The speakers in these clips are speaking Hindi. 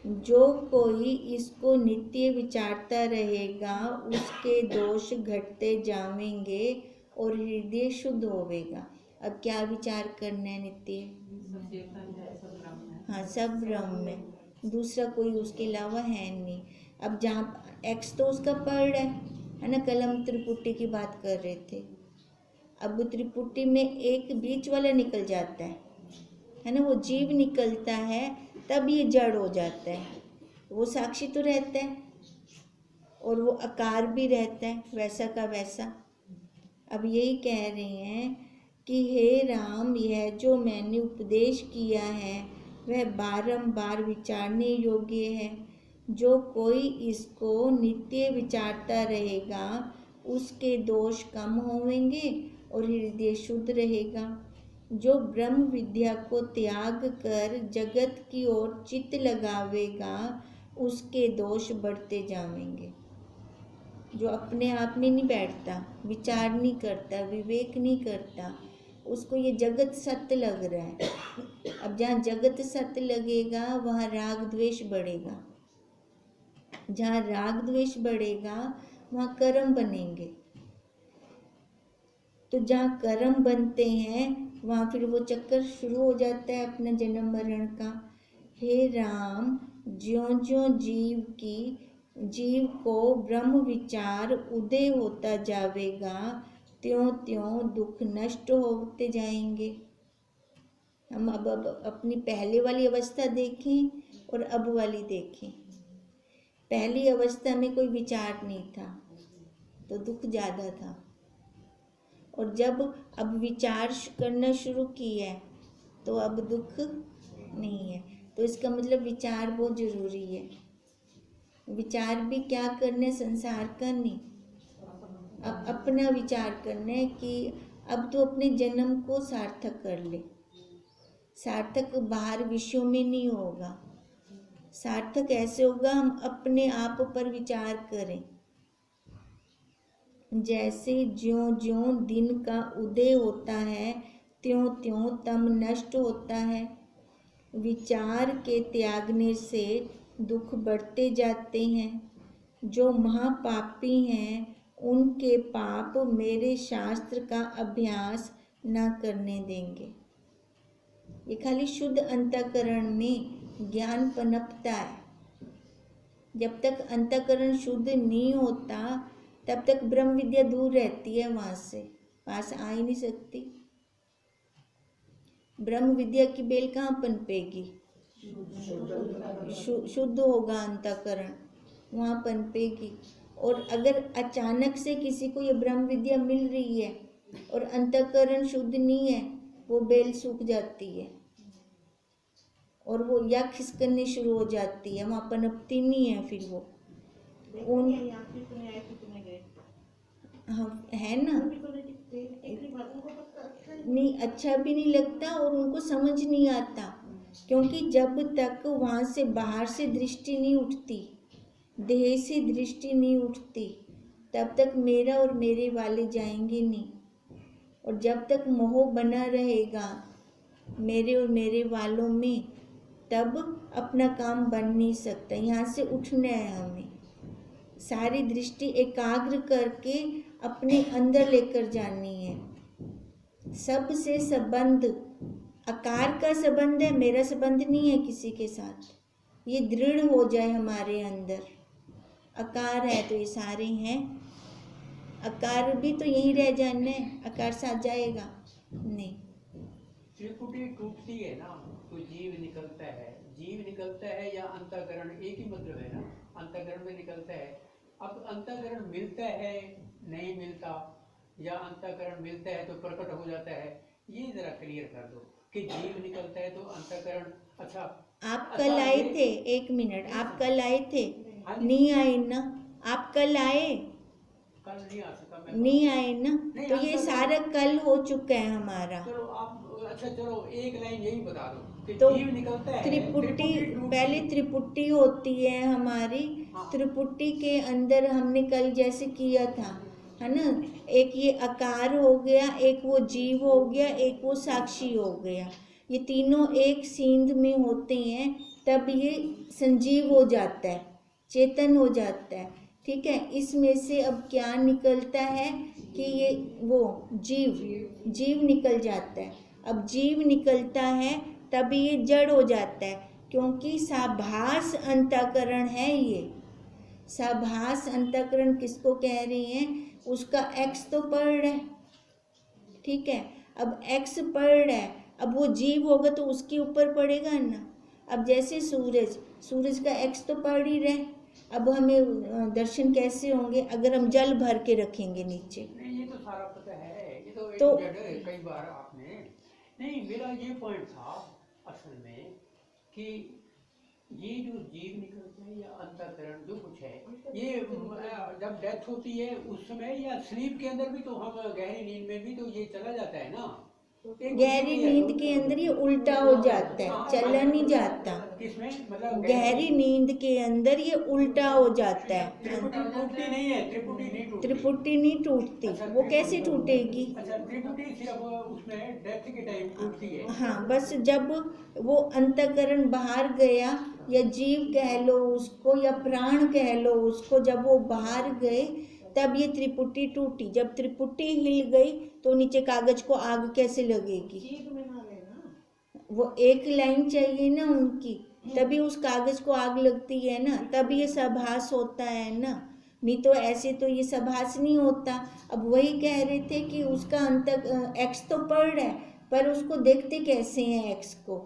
जो कोई इसको नित्य विचारता रहेगा उसके दोष घटते जावेंगे और हृदय शुद्ध होवेगा। अब क्या विचार करना है नित्य? हाँ, सब ब्रह्म में, दूसरा कोई उसके अलावा है नहीं। अब जहाँ एक्स तो उसका पढ़ है ना, कल हम त्रिपुटी की बात कर रहे थे। अब त्रिपुटी में एक बीच वाला निकल जाता है ना, वो जीव निकलता है, तब ये जड़ हो जाता है। वो साक्षी तो रहता है और वो आकार भी रहता है वैसा का वैसा। अब यही कह रहे हैं कि हे राम, यह जो मैंने उपदेश किया है वह बारंबार विचारने योग्य है। जो कोई इसको नित्य विचारता रहेगा उसके दोष कम होंगे और हृदय शुद्ध रहेगा। जो ब्रह्म विद्या को त्याग कर जगत की ओर चित्त लगावेगा उसके दोष बढ़ते जाएंगे। जो अपने आप में नहीं बैठता, विचार नहीं करता, विवेक नहीं करता, उसको ये जगत सत्य लग रहा है। अब जहाँ जगत सत्य लगेगा वहाँ राग द्वेष बढ़ेगा। जहाँ राग द्वेष बढ़ेगा वहाँ कर्म बनेंगे। तो जहाँ कर्म बनते हैं वहाँ फिर वो चक्कर शुरू हो जाता है अपना जन्म मरण का। हे राम, ज्यों ज्यों जीव को ब्रह्म विचार उदय होता जावेगा त्यों त्यों दुख नष्ट होते जाएंगे। हम अब अपनी पहले वाली अवस्था देखें और अब वाली देखें। पहली अवस्था में कोई विचार नहीं था तो दुख ज़्यादा था, और जब अब विचार करना शुरू किया है तो अब दुख नहीं है। तो इसका मतलब विचार बहुत ज़रूरी है। विचार भी क्या करना है, संसार का नहीं, अब अपना विचार करना है कि अब तो अपने जन्म को सार्थक कर ले। सार्थक बाहर विषयों में नहीं होगा, सार्थक ऐसे होगा हम अपने आप पर विचार करें। जैसे ज्यों ज्यों दिन का उदय होता है त्यों त्यों तम नष्ट होता है। विचार के त्यागने से दुख बढ़ते जाते हैं। जो महापापी हैं उनके पाप मेरे शास्त्र का अभ्यास न करने देंगे। ये खाली शुद्ध अंतःकरण में ज्ञान पनपता है। जब तक अंतःकरण शुद्ध नहीं होता तब तक ब्रह्म विद्या दूर रहती है, वहाँ से पास आ ही नहीं सकती। ब्रह्म विद्या की बेल कहाँ पनपेगी? शुद्ध होगा अंतःकरण, वहाँ पनपेगी। और अगर अचानक से किसी को ये ब्रह्म विद्या मिल रही है और अंतःकरण शुद्ध नहीं है, वो बेल सूख जाती है और वो या खिसकने शुरू हो जाती है, वहाँ पनपती नहीं है फिर वो। उन हाँ है ना, नहीं अच्छा भी नहीं लगता और उनको समझ नहीं आता, क्योंकि जब तक वहाँ से बाहर से दृष्टि नहीं उठती, देह से दृष्टि नहीं उठती, तब तक मेरा और मेरे वाले जाएंगे नहीं। और जब तक मोह बना रहेगा मेरे और मेरे वालों में, तब अपना काम बन नहीं सकता। यहाँ से उठना है हमें, सारी दृष्टि एकाग्र करके अपने अंदर लेकर जानी है। सबसे संबंध आकार का संबंध है, मेरा संबंध नहीं है किसी के साथ। ये दृढ़ हो जाए हमारे अंदर। आकार है तो ये सारे हैं, आकार भी तो यहीं रह जाना है, आकार साथ जाएगा नहीं। त्रिपुटी टूटती है ना तो जीव निकलता है या अंतःकरण, एक ही मतलब है ना, अंतःकरण में निकलता है। अब अंतःकरण मिलता है नहीं मिलता, या अंतःकरण मिलता है तो प्रकट हो जाता है, ये जरा क्लियर कर दो कि जीव निकलता है तो अंतःकरण। अच्छा आप कल आए थे, एक मिनट, आप कल आए थे? नहीं आए ना, आप कल आए? कल नहीं आ सका मैं, नहीं आए ना, तो ये सारा कल हो चुका है हमारा। चलो आप अच्छा चलो एक लाइन यही बता दो कि तो जीव निकलता है, त्रिपुटी पहले त्रिपुटी होती है हमारी। हाँ। त्रिपुटी के अंदर हमने कल जैसे किया था, है ना, एक ये आकार हो गया, एक वो जीव हो गया, एक वो साक्षी हो गया। ये तीनों एक सींध में होते हैं, तब ये संजीव हो जाता है, चेतन हो जाता है। ठीक है, इसमें से अब क्या निकलता है कि ये वो जीव निकल जाता है। अब जीव निकलता है तब ये जड़ हो जाता है, क्योंकि साभास अंतःकरण है ये। साभास अंतःकरण किसको कह रही हैं? उसका एक्स तो पढ़ रहा है, ठीक है, अब एक्स पढ़ रहा है, अब वो जीव होगा तो उसके ऊपर पड़ेगा ना। अब जैसे सूरज का एक्स तो पढ़ ही रहे, अब हमें दर्शन कैसे होंगे अगर हम जल भर के रखेंगे नीचे? नहीं, ये तो सारा पता है, ये तो तो कई बार आपने नहीं, मेरा ये पॉइंट था असल में कि ये जो जीव निकलते हैं या अंतःकरण जो कुछ है, ये जब डेथ होती है उस समय या स्लीप के अंदर भी तो हम गहरी नींद में भी तो ये चला जाता है ना। गहरी नींद के अंदर ये उल्टा हो जाता है, चला नहीं जाता। किसमें मतलब गहरी नींद के अंदर ये उल्टा हो जाता है। त्रिपुटी टूटती नहीं है, त्रिपुटी नहीं टूटती। त्रिपुटी नहीं टूटती, वो कैसे टूटेगी? अच्छा, त्रिपुटी सिर्फ उसमें डेथ के टाइम टूटती है। हाँ, बस जब वो अंतःकरण बाहर गया, या जीव कह लो उसको या प्राण कह लो उसको, जब वो बाहर गए तब ये त्रिपुटी टूटी। जब त्रिपुटी हिल गई तो नीचे कागज को आग कैसे लगेगी? वो एक लाइन चाहिए ना उनकी, तभी उस कागज को आग लगती है ना, तब ये सभास होता है ना, नहीं तो ऐसे तो ये सभास नहीं होता। अब वही कह रहे थे कि उसका एक्स तो पढ़ रहा है, पर उसको देखते कैसे हैं एक्स को,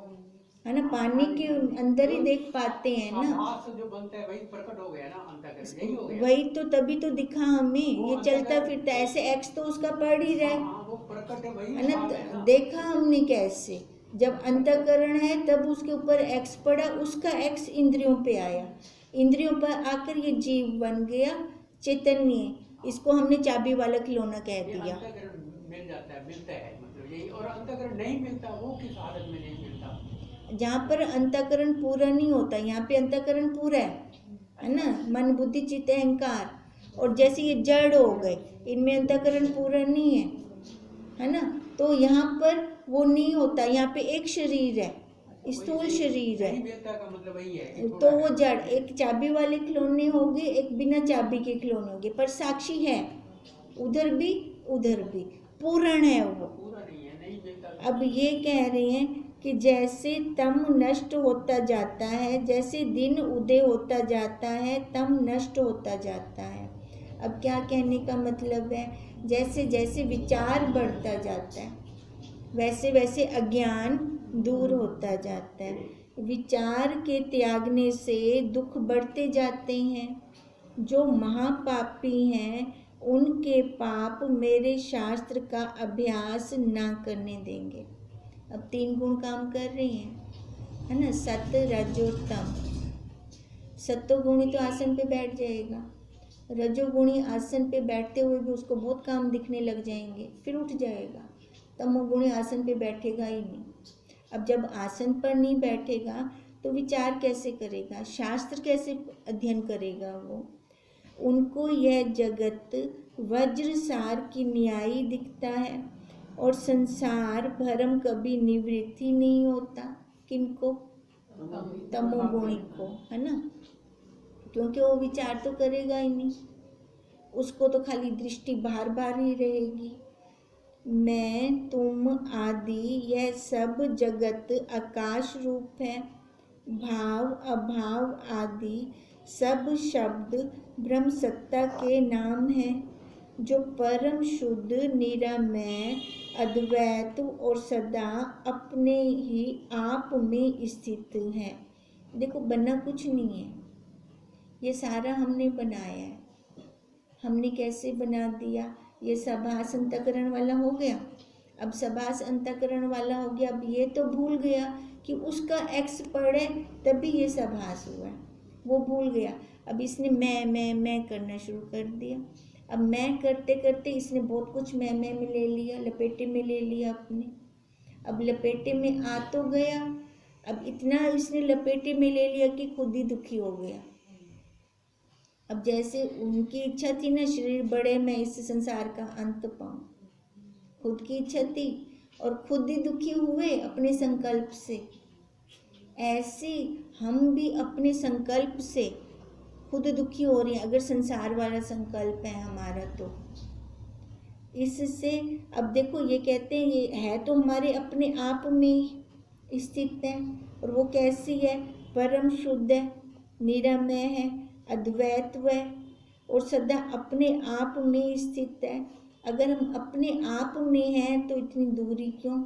है ना, पानी के अंदर ही देख पाते हैं ना। आभास जो बनता है वही प्रकट हो गया ना, अंतःकरण यही हो गया। वही तो, तभी तो दिखा हमें, ये चलता फिरता ऐसे, एक्स तो उसका पढ़ ही रहा है, वो प्रकट है, वही है ना। देखा हमने कैसे, जब अंतःकरण है तब उसके ऊपर एक्स पड़ा, उसका एक्स इंद्रियों पे आया, इंद्रियों पर आकर ये जीव बन गया, चैतन्य। इसको हमने चाबी वाला खिलौना कह दिया। अंतःकरण मिल जाता है, मिलता है मतलब यही। और अंतःकरण नहीं मिलता, वो किस हालत में नहीं मिलता? जहाँ पर अंतःकरण पूरा नहीं होता, यहाँ पे अंतःकरण पूरा है ना, मन बुद्धि चित्त अहंकार। और जैसे ये जड़ हो गए, इनमें अंतःकरण पूरा नहीं है ना, तो यहाँ पर वो नहीं होता। यहाँ पे एक शरीर है, स्थूल शरीर है, का मतलब वही है तो वो जड़, एक चाबी वाले खिलौने होंगे, एक बिना चाबी के खिलौने होंगे, पर साक्षी है उधर भी पूर्ण है वो। पूरा नहीं है, नहीं मिलता। अब ये कह रहे हैं कि जैसे तम नष्ट होता जाता है, जैसे दिन उदय होता जाता है, तम नष्ट होता जाता है। अब क्या कहने का मतलब है? जैसे जैसे विचार बढ़ता जाता है, वैसे वैसे अज्ञान दूर होता जाता है। विचार के त्यागने से दुख बढ़ते जाते हैं। जो महापापी हैं उनके पाप मेरे शास्त्र का अभ्यास ना करने देंगे। अब 3 गुण काम कर रहे हैं, है ना, सत्य रजोतम। सत्वगुणी तो आसन पे बैठ जाएगा, रजोगुणी आसन पे बैठते हुए भी उसको बहुत काम दिखने लग जाएंगे, फिर उठ जाएगा। तमोगुणी आसन पे बैठेगा ही नहीं। अब जब आसन पर नहीं बैठेगा तो विचार कैसे करेगा, शास्त्र कैसे अध्ययन करेगा वो? उनको यह जगत वज्रसार की न्यायी दिखता है और संसार भरम कभी निवृत्ति नहीं होता। किनको? तमोगुणी को, है ना, क्योंकि वो विचार तो करेगा ही नहीं, उसको तो खाली दृष्टि बार बार ही रहेगी। मैं तुम आदि यह सब जगत आकाश रूप है। भाव अभाव आदि सब शब्द ब्रह्म सत्ता के नाम हैं, जो परम शुद्ध निरामय अद्वैत और सदा अपने ही आप में स्थित है। देखो, बना कुछ नहीं है, ये सारा हमने बनाया है। हमने कैसे बना दिया? ये सभास अंतःकरण वाला हो गया। अब सभास अंतःकरण वाला हो गया, अब ये तो भूल गया कि उसका एक्स पढ़े तभी ये सभास हुआ है, वो भूल गया। अब इसने मैं करना शुरू कर दिया। अब मैं करते करते इसने बहुत कुछ मैं में ले लिया, लपेटे में ले लिया अपने। अब लपेटे में आ तो गया, अब इतना इसने लपेटे में ले लिया कि खुद ही दुखी हो गया। अब जैसे उनकी इच्छा थी ना, शरीर बढ़े, मैं इस संसार का अंत पाऊं, खुद की इच्छा थी, और खुद ही दुखी हुए अपने संकल्प से। ऐसे हम भी अपने संकल्प से खुद दुखी हो रहे हैं, अगर संसार वाला संकल्प है हमारा तो। इससे अब देखो ये कहते हैं ये है तो हमारे अपने आप में स्थित है, और वो कैसी है? परम शुद्ध है, निरामय है, अद्वैत्व है और सदा अपने आप में स्थित है। अगर हम अपने आप में हैं तो इतनी दूरी क्यों,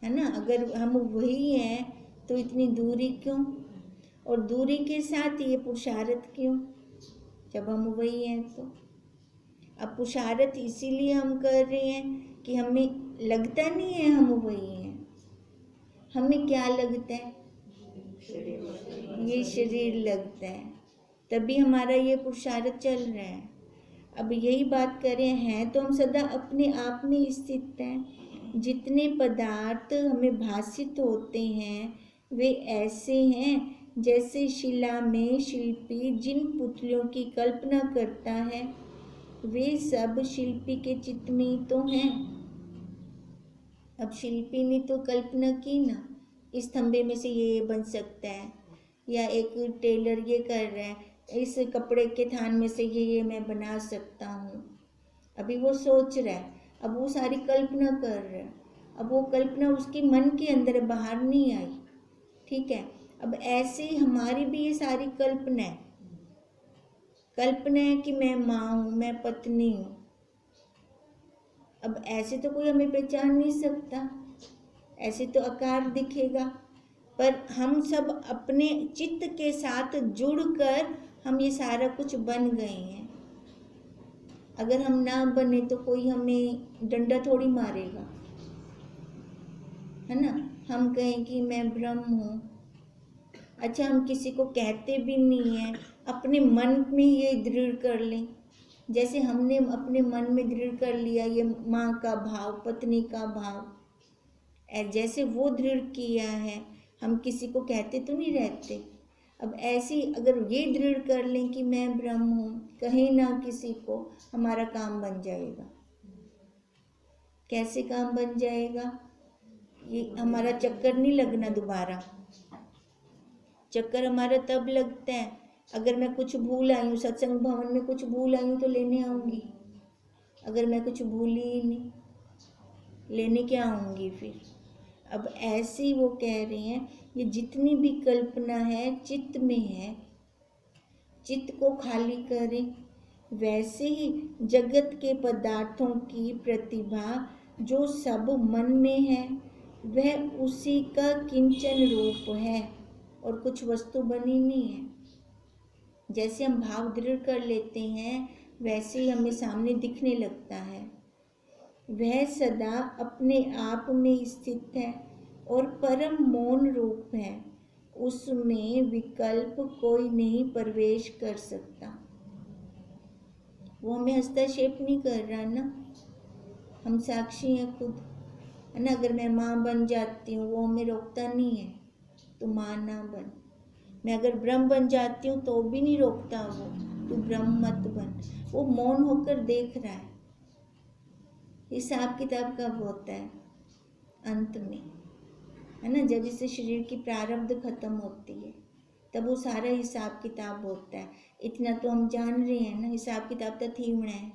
है ना? अगर हम वही हैं तो इतनी दूरी क्यों, और दूरी के साथ ये पुरुषार्थ क्यों, जब हम वही हैं तो। अब पुरुषार्थ इसीलिए हम कर रहे हैं कि हमें लगता नहीं है हम वही हैं। हमें क्या लगता है? ये शरीर लगता है, तभी हमारा ये पुरुषार्थ चल रहा है। अब यही बात करें, हैं तो हम सदा अपने आप में स्थित हैं। जितने पदार्थ हमें भासित होते हैं वे ऐसे हैं जैसे शिला में शिल्पी जिन पुतलियों की कल्पना करता है वे सब शिल्पी के चित्त में ही तो हैं। अब शिल्पी ने तो कल्पना की ना, इस खंबे में से ये बन सकता है, या एक टेलर ये कर रहा है, इस कपड़े के थान में से ये मैं बना सकता हूँ। अभी वो सोच रहा है, अब वो सारी कल्पना कर रहा है। अब वो कल्पना उसके मन के अंदर है, बाहर नहीं आई, ठीक है। अब ऐसे ही हमारी भी ये सारी कल्पना है। कल्पना है कि मैं माँ हूँ, मैं पत्नी हूँ। अब ऐसे तो कोई हमें पहचान नहीं सकता, ऐसे तो आकार दिखेगा, पर हम सब अपने चित्त के साथ जुड़कर हम ये सारा कुछ बन गए हैं। अगर हम ना बने तो कोई हमें डंडा थोड़ी मारेगा, है ना। हम कहें कि मैं ब्रह्म हूँ, अच्छा हम किसी को कहते भी नहीं हैं, अपने मन में ये दृढ़ कर लें, जैसे हमने अपने मन में दृढ़ कर लिया ये माँ का भाव, पत्नी का भाव, जैसे वो दृढ़ किया है, हम किसी को कहते तो नहीं रहते। अब ऐसी अगर ये दृढ़ कर लें कि मैं ब्रह्म हूँ, कहीं ना किसी को, हमारा काम बन जाएगा। कैसे काम बन जाएगा? ये हमारा चक्कर नहीं लगना दोबारा। चक्कर हमारा तब लगता है अगर मैं कुछ भूल आई हूँ, सत्संग भवन में कुछ भूल आई हूँ तो लेने आऊँगी। अगर मैं कुछ भूली ही नहीं, लेने क्या आऊँगी फिर। अब ऐसे ही वो कह रहे हैं ये जितनी भी कल्पना है चित्त में है, चित्त को खाली करें। वैसे ही जगत के पदार्थों की प्रतिभा जो सब मन में है वह उसी का किंचन रूप है और कुछ वस्तु बनी नहीं है। जैसे हम भाव दृढ़ कर लेते हैं वैसे ही हमें सामने दिखने लगता है। वह सदा अपने आप में स्थित है और परम मौन रूप है, उसमें विकल्प कोई नहीं प्रवेश कर सकता। वो हमें हस्तक्षेप नहीं कर रहा ना, हम साक्षी हैं खुद, है ना। अगर मैं माँ बन जाती हूँ वो हमें रोकता नहीं है, तू माँ ना बन। मैं अगर ब्रह्म बन जाती हूँ तो भी नहीं रोकता वो, तू ब्रह्म मत बन। वो मौन होकर देख रहा है। हिसाब किताब कब होता है? अंत में, है ना। जब इससे शरीर की प्रारब्ध खत्म होती है तब वो सारा हिसाब किताब होता है। इतना तो हम जान रहे हैं ना, हिसाब किताब तो थीवना है।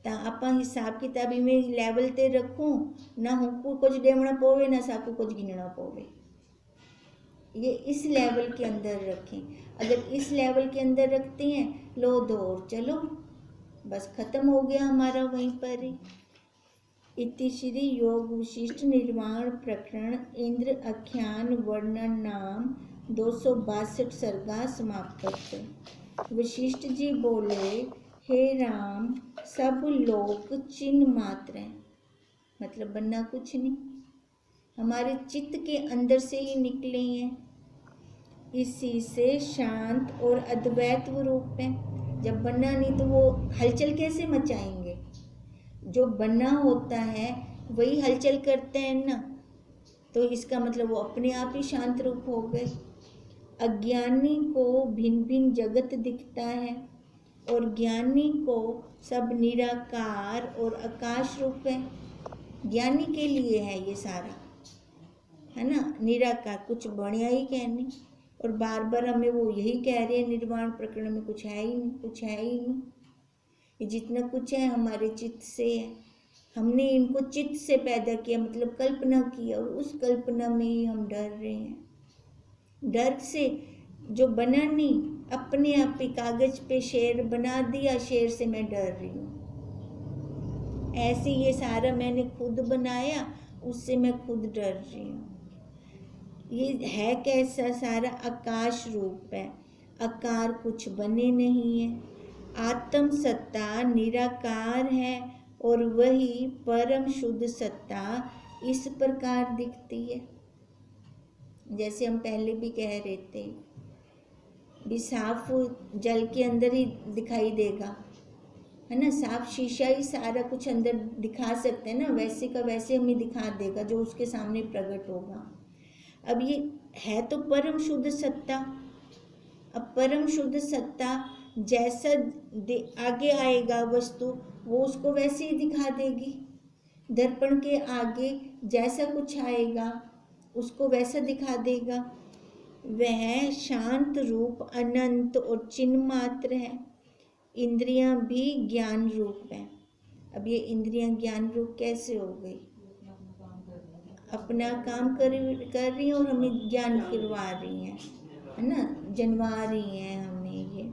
ਤਾਂ ਆਪਾਂ ਹਿਸਾਬ ਕਿਤਾਬ ਇਵੇਂ ਲੈਵਲ ਤੇ ਰੱਖੋ ना हमको कुछ देना पवे ना साकू कुछ गिनना पवे। ये इस लेवल के अंदर रखें। अगर इस लेवल के अंदर रखते हैं, लो दो और चलो, बस खत्म हो गया हमारा वहीं पर ही। इति श्री योग विशिष्ट निर्वाण प्रकरण इंद्र आख्यान वर्णन नाम 262 सर्गा समाप्त। वशिष्ठ जी बोले, हे राम, सब लोक चिन्ह मात्र हैं, मतलब बनना कुछ नहीं, हमारे चित्त के अंदर से ही निकले हैं। इसी से शांत और अद्वैत रूप है। जब बनना नहीं तो वो हलचल कैसे मचाएंगे? जो बनना होता है वही हलचल करते हैं ना, तो इसका मतलब वो अपने आप ही शांत रूप हो गए। अज्ञानी को भिन्न भिन्न जगत दिखता है और ज्ञानी को सब निराकार और आकाश रूप है। ज्ञानी के लिए है ये सारा, है ना। निराकार कुछ बढ़िया ही कहने, और बार बार हमें वो यही कह रहे हैं निर्वाण प्रकरण में कुछ है ही नहीं, कुछ है ही नहीं। ये जितना कुछ है हमारे चित्त से है, हमने इनको चित्त से पैदा किया, मतलब कल्पना की, और उस कल्पना में ही हम डर रहे हैं। डर से जो बना नहीं, अपने आप ही कागज पे शेर बना दिया, शेर से मैं डर रही हूँ। ऐसे ये सारा मैंने खुद बनाया, उससे मैं खुद डर रही हूँ। ये है कैसा सारा? आकाश रूप है, आकार कुछ बने नहीं है। आत्म सत्ता निराकार है और वही परम शुद्ध सत्ता इस प्रकार दिखती है। जैसे हम पहले भी कह रहे थे, भी साफ जल के अंदर ही दिखाई देगा, है ना। साफ शीशा ही सारा कुछ अंदर दिखा सकते हैं ना, वैसे का वैसे हमें दिखा देगा जो उसके सामने प्रकट होगा। अब ये है तो परम शुद्ध सत्ता, अब परम शुद्ध सत्ता जैसा आगे आएगा वस्तु, वो उसको वैसे ही दिखा देगी। दर्पण के आगे जैसा कुछ आएगा उसको वैसा दिखा देगा। वह शांत रूप अनंत और चिन्ह मात्र है। इंद्रियां भी ज्ञान रूप है। अब ये इंद्रियां ज्ञान रूप कैसे हो गई? अपना काम कर रही हैं और हमें ज्ञान करवा रही हैं, है ना, जनवा रही हैं हमें ये।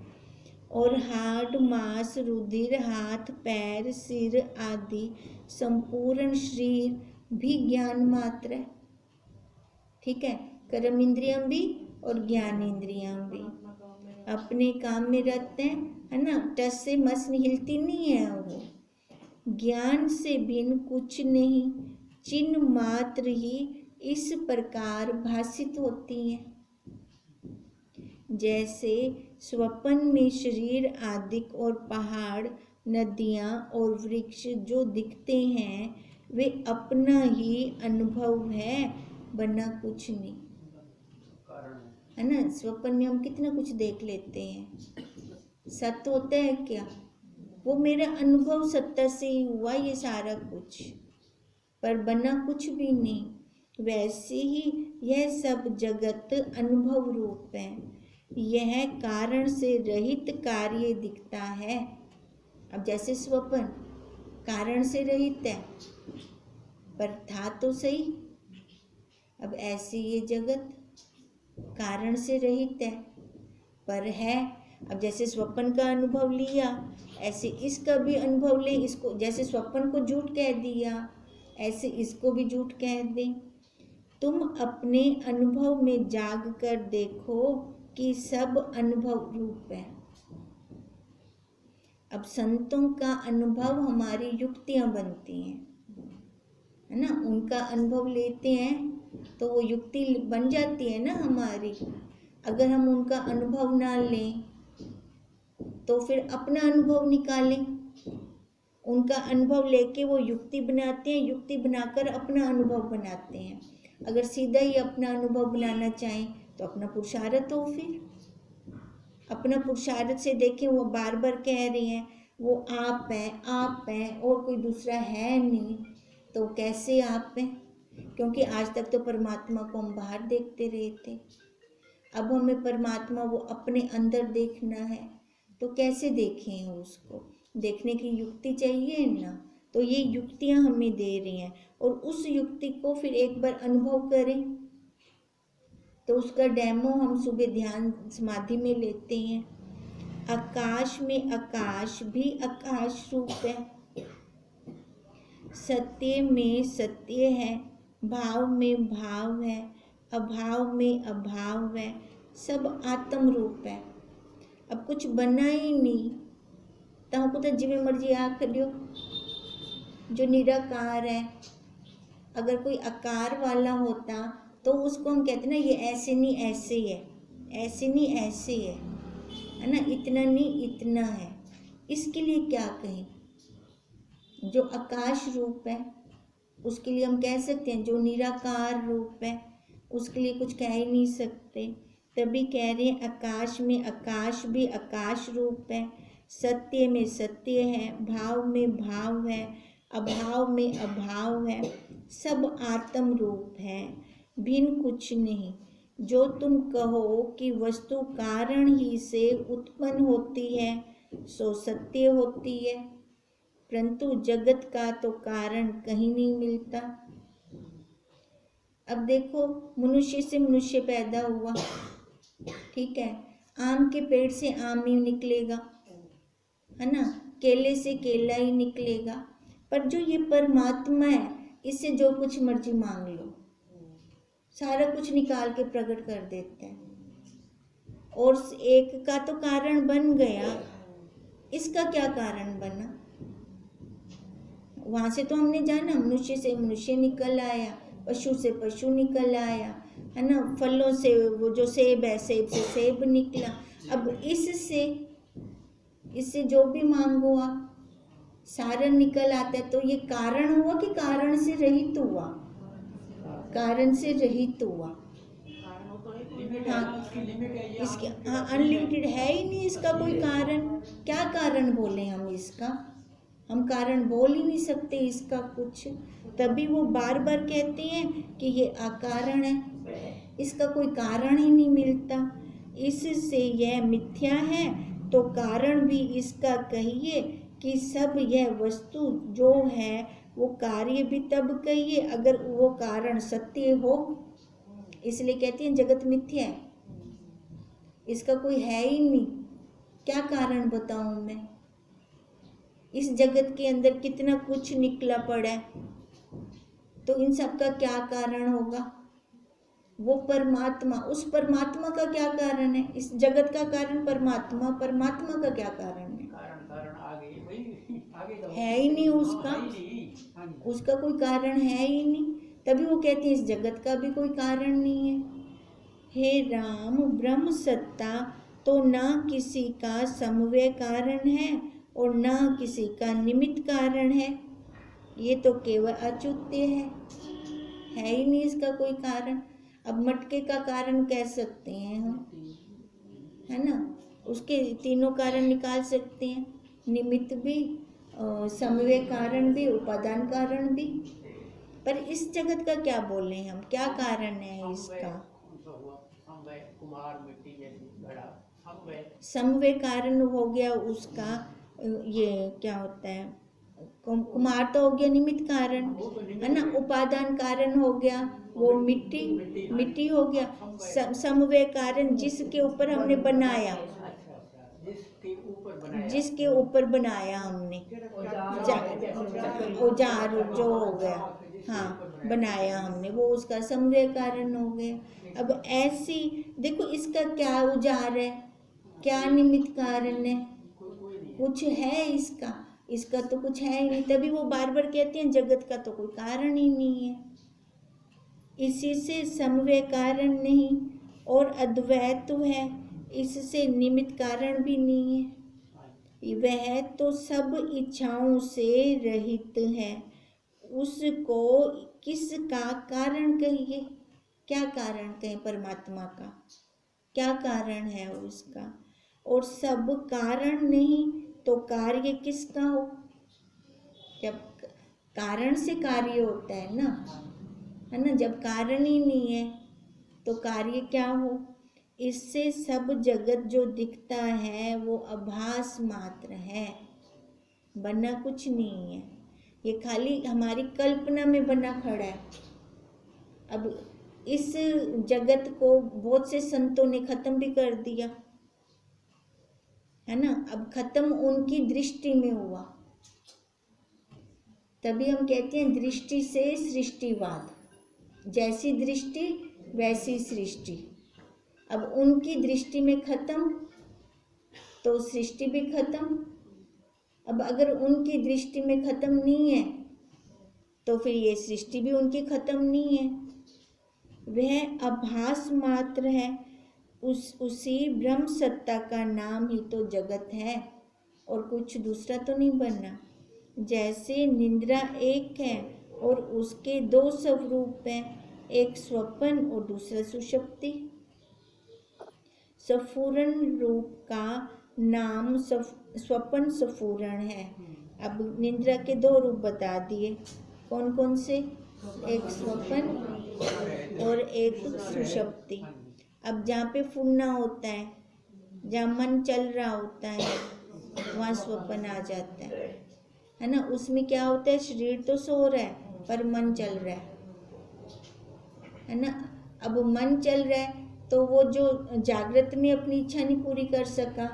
और हाड मांस रुधिर हाथ पैर सिर आदि संपूर्ण शरीर भी ज्ञान मात्र है। ठीक है, कर्म इंद्रियां भी और ज्ञान इंद्रियां भी अपने काम में रहते हैं, है ना। टस से मस हिलती नहीं है वो। ज्ञान से भिन्न कुछ नहीं, चिन्ह मात्र ही इस प्रकार भासित होती हैं। जैसे स्वप्न में शरीर आदि और पहाड़ नदियाँ और वृक्ष जो दिखते हैं वे अपना ही अनुभव है, वरना कुछ नहीं, है ना। स्वप्न में हम कितना कुछ देख लेते हैं, सत्य होता है क्या? वो मेरा अनुभव सत्ता से ही हुआ ये सारा कुछ, पर बना कुछ भी नहीं। वैसे ही यह सब जगत अनुभव रूप है। यह कारण से रहित कार्य दिखता है। अब जैसे स्वप्न कारण से रहित है, पर था तो सही। अब ऐसे ये जगत कारण से रहित है, पर है। अब जैसे स्वप्न का अनुभव लिया, ऐसे इसका भी अनुभव ले। इसको जैसे स्वप्न को झूठ कह दिया, ऐसे इसको भी झूठ कह दें। तुम अपने अनुभव में जाग कर देखो कि सब अनुभव रूप है। अब संतों का अनुभव हमारी युक्तियां बनती हैं, है ना। उनका अनुभव लेते हैं तो वो युक्ति बन जाती है ना हमारी। अगर हम उनका अनुभव ना लें तो फिर अपना अनुभव निकालें। उनका अनुभव लेके वो युक्ति बनाते हैं, युक्ति बनाकर अपना अनुभव बनाते हैं। अगर सीधा ही अपना अनुभव बनाना चाहें तो अपना पुरुषार्थ हो, फिर अपना पुरुषार्थ से देखें। वो बार बार कह रही हैं वो आप हैं और कोई दूसरा है नहीं, तो कैसे आप हैं? क्योंकि आज तक तो परमात्मा को हम बाहर देखते रहे थे, अब हमें परमात्मा वो अपने अंदर देखना है, तो कैसे देखें? उसको देखने की युक्ति चाहिए ना। तो ये युक्तियां हमें दे रही हैं, और उस युक्ति को फिर एक बार अनुभव करें। तो उसका डेमो हम सुबह ध्यान समाधि में लेते हैं। आकाश में आकाश भी आकाश रूप है, सत्य में सत्य है, भाव में भाव है, अभाव में अभाव है, सब आत्म रूप है। अब कुछ बना ही नहीं, तब तो जिम्मे मर्जी आख लियो जो निराकार है। अगर कोई आकार वाला होता तो उसको हम कहते ना ये ऐसे नहीं ऐसे है, ऐसे नहीं ऐसे है ना, इतना नहीं इतना है। इसके लिए क्या कहें? जो आकाश रूप है उसके लिए हम कह सकते हैं, जो निराकार रूप है उसके लिए कुछ कह ही नहीं सकते। तभी कह रहे हैं आकाश में आकाश भी आकाश रूप है, सत्य में सत्य है, भाव में भाव है, अभाव में अभाव है, सब आत्म रूप है, भिन्न कुछ नहीं। जो तुम कहो कि वस्तु कारण ही से उत्पन्न होती है सो सत्य होती है, परंतु जगत का तो कारण कहीं नहीं मिलता। अब देखो, मनुष्य से मनुष्य पैदा हुआ, ठीक है, आम के पेड़ से आम ही निकलेगा, है ना, केले से केला ही निकलेगा। पर जो ये परमात्मा है, इससे जो कुछ मर्जी मांग लो, सारा कुछ निकाल के प्रकट कर देता है। और एक का तो कारण बन गया, इसका क्या कारण बना? वहां से तो हमने जाना, मनुष्य से मनुष्य निकल आया, पशु से पशु निकल आया, है ना, फलों से वो जो सेब है, सेब से सेब निकला। अब इससे जो भी मांगो आप, सारा निकल आता है। तो ये कारण हुआ कि कारण से रहित हुआ? कारण से रहित हुआ। हाँ, इसके हाँ अनलिमिटेड है ही नहीं इसका कोई कारण। क्या कारण बोले हम इसका? हम कारण बोल ही नहीं सकते इसका कुछ। तभी वो बार बार कहते हैं कि ये अकारण है, इसका कोई कारण ही नहीं मिलता। इससे यह मिथ्या है, तो कारण भी इसका कहिए कि सब यह वस्तु जो है वो कार्य भी तब कहिए अगर वो कारण सत्य हो। इसलिए कहते हैं जगत मिथ्या है, इसका कोई है ही नहीं। क्या कारण बताऊं मैं? इस जगत के अंदर कितना कुछ निकला पड़ा है, तो इन सब का क्या कारण होगा? वो परमात्मा, उस परमात्मा का क्या कारण है? इस जगत का कारण परमात्मा, परमात्मा का क्या कारण है? कारण आगे है ही नहीं उसका, उसका कोई कारण है ही नहीं। तभी वो कहते हैं इस जगत का भी कोई कारण नहीं है। हे राम, ब्रह्म सत्ता तो न किसी का समव्य कारण है और न किसी का निमित्त कारण है। ये तो केवल अच्युत्य है ही नहीं इसका कोई कारण। अब मटके का कारण कह सकते हैं हम, है ना, उसके तीनों कारण निकाल सकते हैं, निमित्त भी, समव्य कारण भी, उपादान कारण भी। पर इस जगत का क्या बोले हम, क्या कारण है इसका? कुम्हार मिट्टी जैसी घड़ा, समव्य कारण हो गया उसका, ये क्या होता है, कुम्हार तो हो गया निमित्त कारण, है ना। उपादान कारण हो गया वो मिट्टी हो गया। समव्य कारण जिसके ऊपर हमने बनाया, जिसके ऊपर बनाया हमने, औजार जो हो गया, हाँ, बनाया हमने, वो उसका समव्य कारण हो गया। अब ऐसी देखो, इसका क्या औजार है, क्या निमित्त कारण है? कुछ है इसका? इसका तो कुछ है ही नहीं। तभी वो बार बार कहते हैं जगत का तो कोई कारण ही नहीं है। इसी से समव्य कारण नहीं और अद्वैत है, इससे निमित्त कारण भी नहीं है। वह तो सब इच्छाओं से रहित है, उसको किसका कारण कहिए? क्या कारण कहें परमात्मा का? क्या कारण है उसका? और सब कारण नहीं तो कार्य किसका हो? जब कारण से कार्य होता है ना, है ना। जब कारण ही नहीं है तो कार्य क्या हो? इससे सब जगत जो दिखता है वो आभास मात्र है, बना कुछ नहीं है। ये खाली हमारी कल्पना में बना खड़ा है। अब इस जगत को बहुत से संतों ने खत्म भी कर दिया, है ना। अब खत्म उनकी दृष्टि में हुआ, तभी हम कहते हैं दृष्टि से सृष्टिवाद। जैसी दृष्टि वैसी सृष्टि। अब उनकी दृष्टि में खत्म तो सृष्टि भी खत्म। अब अगर उनकी दृष्टि में खत्म नहीं है तो फिर ये सृष्टि भी उनकी खत्म नहीं है। वह आभास मात्र है, उसी ब्रह्म सत्ता का नाम ही तो जगत है और कुछ दूसरा तो नहीं बनना। जैसे निद्रा एक है और उसके दो स्वरूप हैं, एक स्वप्न और दूसरा सुषुप्ति। स्फुरण रूप का नाम स्वप्न स्फुरण है अब निद्रा के 2 रूप बता दिए, कौन कौन से, एक स्वप्न और एक सुषुप्ति। अब जहाँ पे फुरना होता है, जहाँ मन चल रहा होता है, वहाँ स्वप्न आ जाता है ना। उसमें क्या होता है, शरीर तो सो रहा है पर मन चल रहा है ना। अब मन चल रहा है तो वो जो जागृत में अपनी इच्छा नहीं पूरी कर सका,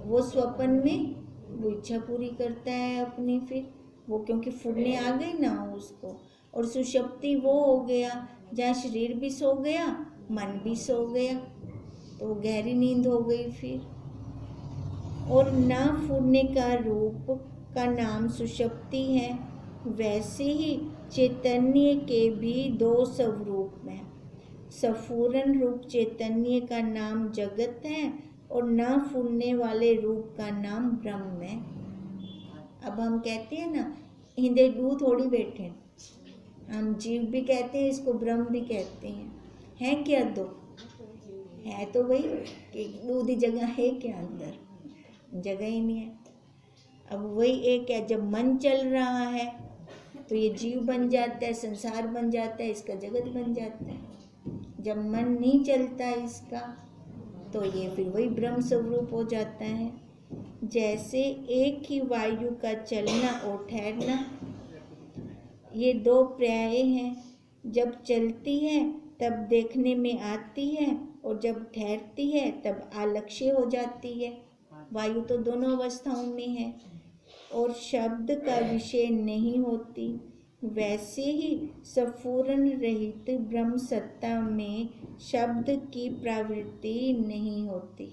वो स्वप्न में वो इच्छा पूरी करता है अपनी, फिर वो क्योंकि फुरने आ गई ना उसको। और सुषुप्ति वो हो गया जहाँ शरीर भी सो गया, मन भी सो गया, तो वो गहरी नींद हो गई फिर। और ना फुरने का रूप का नाम सुषुप्ति है, वैसे ही चैतन्य के भी 2 स्वरूप हैं। सफूरन रूप चैतन्य का नाम जगत है और न फूलने वाले रूप का नाम ब्रह्म है। अब हम कहते हैं ना, हिंदे डू थोड़ी बैठे, हम जीव भी कहते हैं, इसको ब्रह्म भी कहते हैं। है क्या 2? है तो वही कि दूधी जगह है क्या, अंदर जगह ही नहीं है। अब वही एक है, जब मन चल रहा है तो ये जीव बन जाता है, संसार बन जाता है, इसका जगत बन जाता है। जब मन नहीं चलता इसका तो ये फिर वही ब्रह्म स्वरूप हो जाता है। जैसे एक ही वायु का चलना और ठहरना, ये 2 पर्याय हैं। जब चलती है तब देखने में आती है और जब ठहरती है तब आलक्ष्य हो जाती है। वायु तो दोनों अवस्थाओं में है और शब्द का विषय नहीं होती। वैसे ही सफूरन रहित ब्रह्म सत्ता में शब्द की प्रवृत्ति नहीं होती।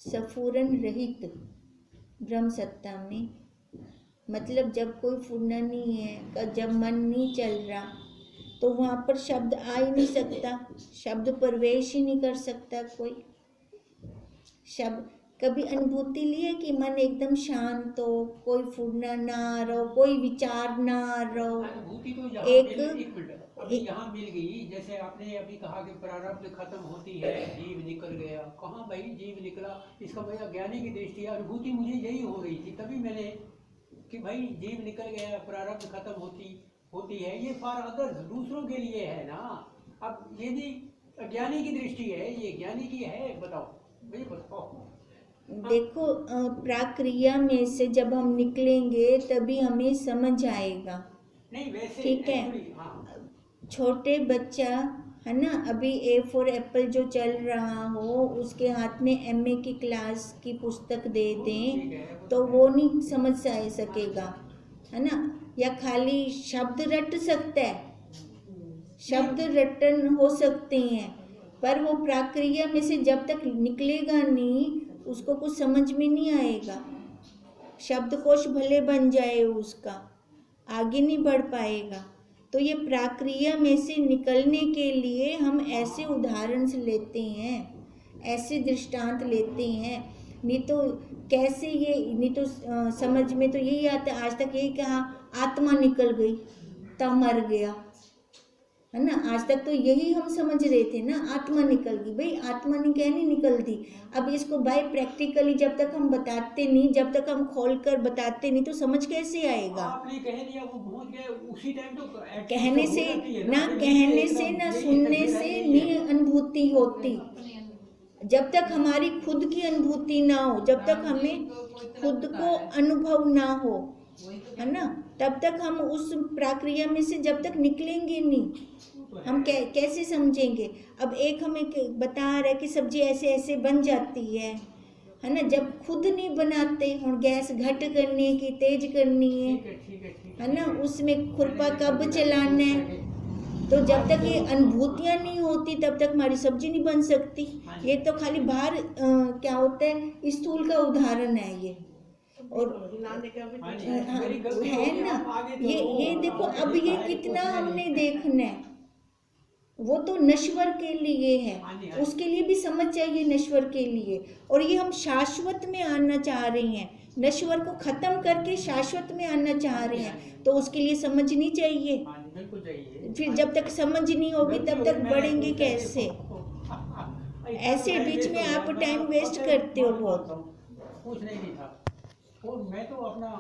सफूरन रहित ब्रह्म सत्ता में मतलब जब कोई फुरना नहीं है, जब मन नहीं चल रहा, तो वहाँ पर शब्द आ ही नहीं सकता, शब्द प्रवेश ही नहीं कर सकता कोई शब्द। कभी अनुभूति लिए कि मन एकदम शांत हो, कोई फुरना ना रहो, कोई विचार ना रहो। अनुभूति तो एक मिनट अभी यहाँ मिल गई। जैसे आपने अभी कहा कि प्रारब्ध खत्म होती है, जीव निकल गया। कहाँ भाई जीव निकला? इसका मतलब ज्ञानी की दृष्टि, अनुभूति मुझे यही हो रही थी, तभी मैंने कि भाई जीव निकल गया, प्रारब्ध खत्म होती है, ये फॉर अदर्स, दूसरों के लिए है ना। अब ये भी अज्ञानी की दृष्टि है, ये ज्ञानी की है। बताओ भाई, बताओ। देखो, प्रक्रिया में से जब हम निकलेंगे तभी हमें समझ आएगा। नहीं वैसे ठीक है। हाँ। छोटे बच्चा है ना, अभी ए फॉर एप्पल जो चल रहा हो, उसके हाथ में एमए की क्लास की पुस्तक दे दें तो वो नहीं समझ सकेगा, है ना। या खाली शब्द रट सकता है, शब्द रटन हो सकते हैं, पर वो प्रक्रिया में से जब तक निकलेगा नहीं उसको कुछ समझ में नहीं आएगा। शब्दकोश भले बन जाए उसका, आगे नहीं बढ़ पाएगा। तो ये प्रक्रिया में से निकलने के लिए हम ऐसे उदाहरण से लेते हैं, ऐसे दृष्टांत लेते हैं। नहीं तो कैसे ये, नहीं तो समझ में तो यही आता है। आज तक यही कहा आत्मा निकल गई तब मर गया, है ना। आज तक तो यही हम समझ रहे थे ना, आत्मा निकल गई। भाई आत्मा नहीं कहनी निकलती। अब इसको बाय प्रैक्टिकली जब तक हम बताते नहीं, जब तक हम खोल कर बताते नहीं, तो समझ कैसे आएगा? आपने कह दिया, वो पहुंच गए उसी टाइम। तो कहने से ना, कहने से ना, सुनने से नहीं अनुभूति होती। जब तक हमारी खुद की अनुभूति ना हो, जब तक हमें खुद को अनुभव ना हो, है ना, तब तक हम उस प्रक्रिया में से जब तक निकलेंगे नहीं, हम कैसे समझेंगे? अब एक हमें बता रहा है कि सब्जी ऐसे ऐसे बन जाती है ना। जब खुद नहीं बनाते, और गैस घट करनी की तेज करनी है ना, उसमें खुरपा कब चलाना है, तो जब तक ये अनुभूतियाँ नहीं होती तब तक हमारी सब्जी नहीं बन सकती। ये तो खाली बाहर क्या होता है, स्थूल का उदाहरण है ये। और है ना, ये देखो, अब ये कितना हमने देखना है, वो तो नश्वर के लिए है, उसके लिए भी समझ चाहिए, नश्वर के लिए। और ये हम शाश्वत में आना चाह रहे हैं, नश्वर को खत्म करके शाश्वत में आना चाह रहे हैं, तो उसके लिए समझनी चाहिए। फिर जब तक समझ नहीं होगी तब तक बढ़ेंगे कैसे? ऐसे बीच में आप टाइम वेस्ट करते हो बहुत। कुछ नहीं था। और मैं तो अपना